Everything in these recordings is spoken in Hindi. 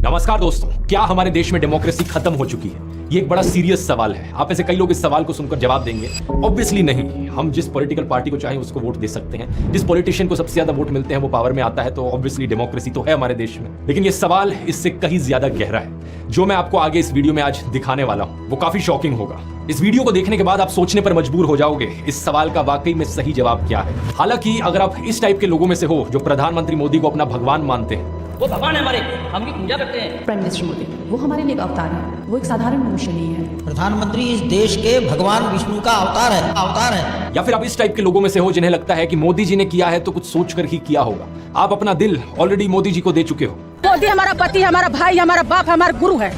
नमस्कार दोस्तों, क्या हमारे देश में डेमोक्रेसी खत्म हो चुकी है? ये एक बड़ा सीरियस सवाल है। आप में से कई लोग इस सवाल को सुनकर जवाब देंगे, ऑब्वियसली नहीं। हम जिस पॉलिटिकल पार्टी को चाहें उसको वोट दे सकते हैं, जिस पॉलिटिशियन को सबसे ज्यादा वोट मिलते हैं वो पावर में आता है, तो ऑब्वियसली डेमोक्रेसी तो है हमारे देश में। लेकिन ये सवाल इससे कहीं ज्यादा गहरा है। जो मैं आपको आगे इस वीडियो में आज दिखाने वाला हूं वो काफी शॉकिंग होगा। इस वीडियो को देखने के बाद आप सोचने पर मजबूर हो जाओगे इस सवाल का वाकई में सही जवाब क्या है। हालांकि अगर आप इस टाइप के लोगों में से हो जो प्रधानमंत्री मोदी को अपना भगवान मानते हैं, वो भगवान है हमारे, हम उनकी पूजा करते हैं। प्राइम मिनिस्टर मोदी वो हमारे लिए एक अवतार है, वो एक साधारण मनुष्य नहीं है। प्रधानमंत्री इस देश के भगवान विष्णु का अवतार है। या फिर आप इस टाइप के लोगों में से हो जिन्हें लगता है कि मोदी जी ने किया है तो कुछ सोचकर ही किया होगा। आप अपना दिल ऑलरेडी मोदी जी को दे चुके हो। मोदी हमारा पति, हमारा भाई, हमारा बाप, हमारा गुरु है।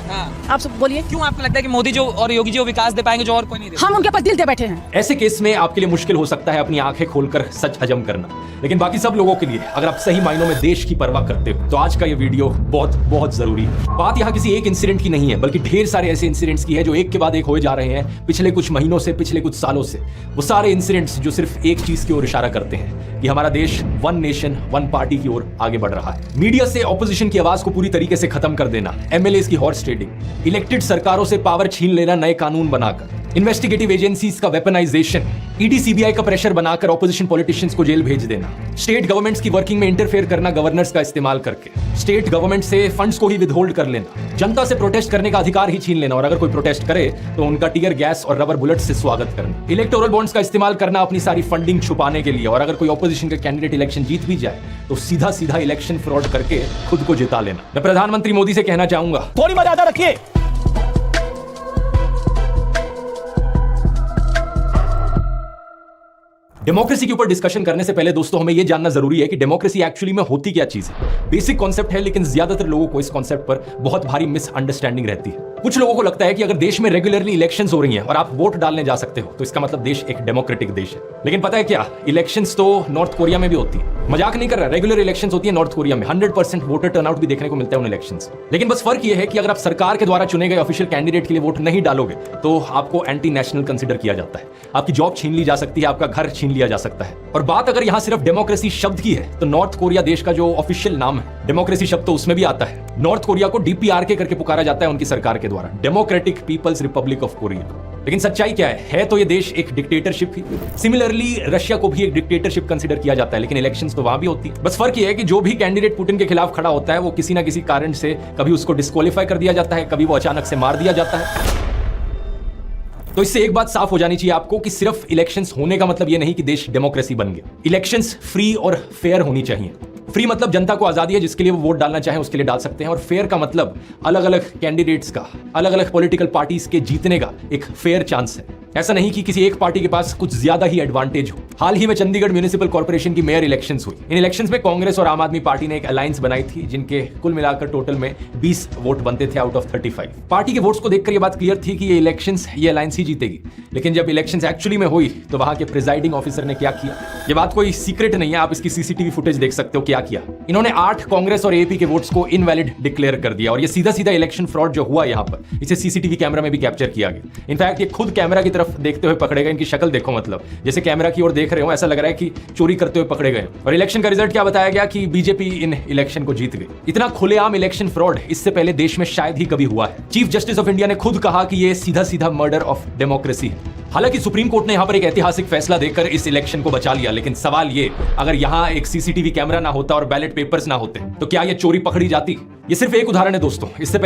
आप सब बोलिए, क्यों आपको लगता है कि मोदी जो और योगी जी वो विकास दे पाएंगे जो और कोई नहीं दे? हम उनके पास दिल दे बैठे हैं। ऐसे केस में आपके लिए मुश्किल हो सकता है अपनी आंखें खोलकर सच हजम करना, लेकिन बाकी सब लोगों के लिए अगर आप सही मायनों में देश की परवाह करते हो तो आज का ये वीडियो बहुत बहुत जरूरी है। बात यहाँ किसी एक इंसिडेंट की नहीं है, बल्कि ढेर सारे ऐसे इंसिडेंट्स की है जो एक के बाद एक होए जा रहे हैं पिछले कुछ महीनों से, पिछले कुछ सालों से। वो सारे इंसिडेंट्स जो सिर्फ एक चीज की ओर इशारा करते हैं कि हमारा देश वन नेशन वन पार्टी की ओर आगे बढ़ रहा है। मीडिया से ऑपोजिशन की आवाज को पूरी तरीके से खत्म कर देना, एमएलएस की हॉर्स ट्रेडिंग, इलेक्टेड सरकारों से पावर छीन लेना नए कानून बनाकर, इन्वेस्टिगेटिव एजेंसीज का वेपनाइजेशन, ईडी सीबीआई का प्रेशर बनाकर ऑपोजिशन पॉलिटिशियंस को जेल भेज देना, स्टेट गवर्नमेंट्स की वर्किंग में इंटरफेयर करना गवर्नर्स का इस्तेमाल करके, स्टेट गवर्नमेंट से फंड्स को ही विदहोल्ड कर लेना, जनता से प्रोटेस्ट करने का अधिकार ही छीन लेना और अगर कोई प्रोटेस्ट करे तो उनका टीयर गैस और रबर बुलेट से स्वागत करना, इलेक्टोरल बॉन्ड्स का इस्तेमाल करना अपनी सारी फंडिंग छुपाने के लिए, और अगर कोई ऑपोजिशन का कैंडिडेट इलेक्शन जीत भी जाए तो सीधा सीधा इलेक्शन फ्रॉड करके खुद को जिता लेना। मैं प्रधानमंत्री मोदी से कहना चाहूंगा, थोड़ी मर्यादा रखिए। डेमोक्रेसी के ऊपर डिस्कशन करने से पहले दोस्तों हमें यह जानना जरूरी है कि डेमोक्रेसी एक्चुअली में होती क्या चीज है। बेसिक कॉन्सेप्ट है, लेकिन ज्यादातर लोगों को इस कॉन्सेप्ट पर बहुत भारी मिसअंडरस्टैंडिंग रहती है। कुछ लोगों को लगता है कि अगर देश में रेगुलरली इलेक्शंस हो रही हैं और आप वोट डालने जा सकते हो तो इसका मतलब देश एक डेमोक्रेटिक देश है। लेकिन पता है क्या, इलेक्शंस तो नॉर्थ कोरिया में भी होती है। मजाक नहीं कर रहा, रेगुलर इलेक्शंस होती है नॉर्थ कोरिया में। 100% वोटर टर्नआउट भी देखने को मिलता है उन इलेक्शंस। लेकिन बस फर्क यह है कि अगर आप सरकार के द्वारा चुने गए ऑफिशियल कैंडिडेट के लिए वोट नहीं डालोगे तो आपको एंटी नेशनल कंसिडर किया जाता है, आपकी जॉब छीन ली जा सकती है, आपका घर छीन लिया जा सकता है। और बात अगर यहां सिर्फ डेमोक्रेसी शब्द की है तो नॉर्थ कोरिया देश का जो ऑफिशियल नाम है डेमोक्रेसी शब्द तो उसमें भी आता है। नॉर्थ कोरिया को डीपीआरके करके पुकारा जाता है उनकी सरकार के द्वारा, Democratic People's Republic of Korea. लेकिन सच्चाई क्या है तो ये देश एक डिक्टेटरशिप ही। सिमिलरली रशिया को भी एक डिक्टेटरशिप कंसीडर किया जाता है, लेकिन इलेक्शंस तो वहां भी होती है। बस फर्क ये है कि जो भी कैंडिडेट पुतिन के खिलाफ खड़ा होता है वो किसी ना किसी कारण से कभी उसको डिस्क्वालीफाई कर दिया जाता है, कभी वो अचानक से मार दिया जाता है। तो इससे एक बात साफ हो जानी चाहिए आपको कि सिर्फ इलेक्शंस होने का मतलब ये नहीं कि देश डेमोक्रेसी बन गया। इलेक्शंस फ्री और फेयर होनी चाहिए। फ्री मतलब जनता को आजादी है, जिसके लिए वो वोट डालना चाहे उसके लिए डाल सकते हैं, और फेयर का मतलब अलग अलग कैंडिडेट्स का, अलग अलग पॉलिटिकल पार्टीज के जीतने का एक फेयर चांस है। ऐसा नहीं कि किसी एक पार्टी के पास कुछ ज्यादा ही एडवांटेज हो। हाल ही में चंडीगढ़ म्युनिसिपल कॉर्पोरेशन की मेयर इलेक्शंस हुई। इन इलेक्शंस में कांग्रेस और आम आदमी पार्टी ने एक अलायंस बनाई थी, जिनके कुल मिलाकर टोटल में 20 वोट बनते थे आउट ऑफ 35। पार्टी के वोट्स को देखकर यह बात क्लियर थी कि ये इलेक्शंस ये अलायंस ही जीतेगी। लेकिन जब इलेक्शंस एक्चुअली में हुई तो वहां के प्रिजाइडिंग ऑफिसर ने क्या किया, ये बात कोई सीक्रेट नहीं है, आप इसकी सीसीटीवी फुटेज देख सकते हो। क्या किया इन्होंने, 8 कांग्रेस और एपी के वोट्स को इनवैलिड डिक्लेयर कर दिया। और ये सीधा सीधा इलेक्शन फ्रॉड जो हुआ यहाँ पर, इसे सीसीटीवी कैमरा में भी कैप्चर किया गया। इनफैक्ट ये खुद कैमरा की तरफ देखते हुए पकड़े गए। इनकी शक्ल देखो, मतलब जैसे कैमरा की ओर देख रहे हो, ऐसा लग रहा है कि चोरी करते हुए पकड़े गए। और इलेक्शन का रिजल्ट क्या बताया गया कि बीजेपी इन इलेक्शन को जीत गई। इतना खुलेआम इलेक्शन फ्रॉड इससे पहले देश में शायद ही कभी हुआ है। चीफ जस्टिस ऑफ इंडिया ने खुद कहा कि यह सीधा सीधा मर्डर ऑफ डेमोक्रेसी है। हालांकि सुप्रीम कोर्ट ने यहां पर एक ऐतिहासिक फैसला देकर इस इलेक्शन को बचा लिया, लेकिन सवाल ये, अगर यहां एक सीसीटीवी कैमरा ना होता और बैलेट पेपर्स ना होते तो क्या यह चोरी पकड़ी जाती? ये सिर्फ एक उदाहरण है दोस्तों। इससे